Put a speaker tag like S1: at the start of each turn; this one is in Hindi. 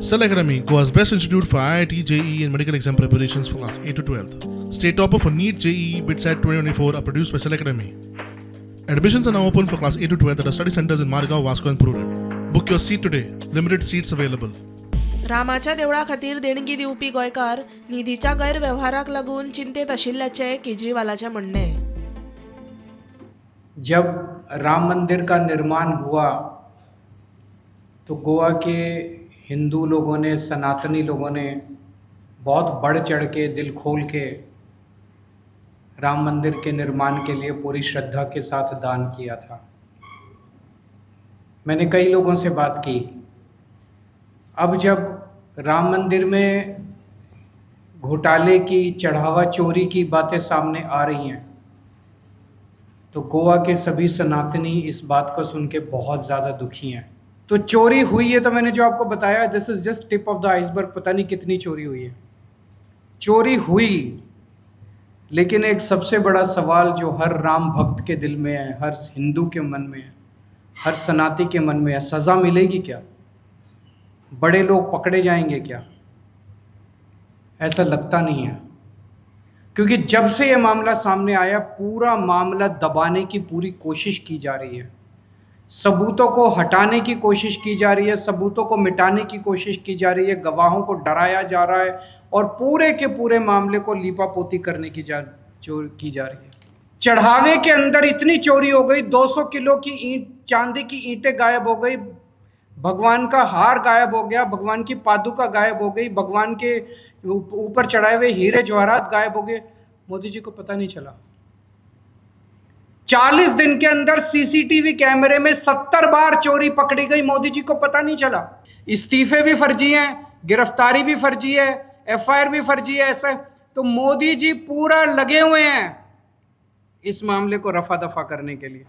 S1: Cell Academy, Goa's best institute for IIT, JEE and medical exam preparations for class 8 to 12th. State topper for NEET, JEE, BITSAT 2024 are produced by Cell Academy. Admissions are now open for class 8 to 12th at our study centers in Margao, Vasco and Prudent. Book your seat today. Limited seats available.
S2: रामाच्या देवळा खातीर देणगी दिवपी गोंयकार निधीच्या गैरव्यवहाराक लागून चिंतेत आशिल्ल्याचे केजरीवालाचे म्हणणे.
S3: जब राम मंदिर का निर्माण हुआ तो गोवा के हिंदू लोगों ने, सनातनी लोगों ने बहुत बढ़ चढ़ के, दिल खोल के राम मंदिर के निर्माण के लिए पूरी श्रद्धा के साथ दान किया था. मैंने कई लोगों से बात की. अब जब राम मंदिर में घोटाले की, चढ़ावा चोरी की बातें सामने आ रही हैं तो गोवा के सभी सनातनी इस बात को सुन के बहुत ज़्यादा दुखी हैं. तो चोरी हुई है, तो मैंने जो आपको बताया, this is just tip of the iceberg. पता नहीं कितनी चोरी हुई है. चोरी हुई, लेकिन एक सबसे बड़ा सवाल जो हर राम भक्त के दिल में है, हर हिंदू के मन में है, हर सनातनी के मन में है, सज़ा मिलेगी क्या? बड़े लोग पकड़े जाएंगे क्या? ऐसा लगता नहीं है, क्योंकि जब से ये मामला सामने आया पूरा मामला दबाने की पूरी कोशिश की जा रही है, सबूतों को हटाने की कोशिश की जा रही है, सबूतों को मिटाने की कोशिश की जा रही है, गवाहों को डराया जा रहा है और पूरे के पूरे मामले को लीपापोती करने की की जा रही है. चढ़ावे के अंदर इतनी चोरी हो गई, 200 किलो की ईंट, चांदी की ईंटें गायब हो गई, भगवान का हार गायब हो गया, भगवान की पादुका गायब हो गई, भगवान के ऊपर चढ़ाए हुए हीरे जवाहरात गायब हो गए. मोदी जी को पता नहीं चला. 40 दिन के अंदर सीसीटीवी कैमरे में 70 बार चोरी पकड़ी गई, मोदी जी को पता नहीं चला. इस्तीफे भी फर्जी हैं, गिरफ्तारी भी फर्जी है, एफआईआर भी फर्जी है. ऐसा तो मोदी जी पूरा लगे हुए हैं इस मामले को रफा दफा करने के लिए.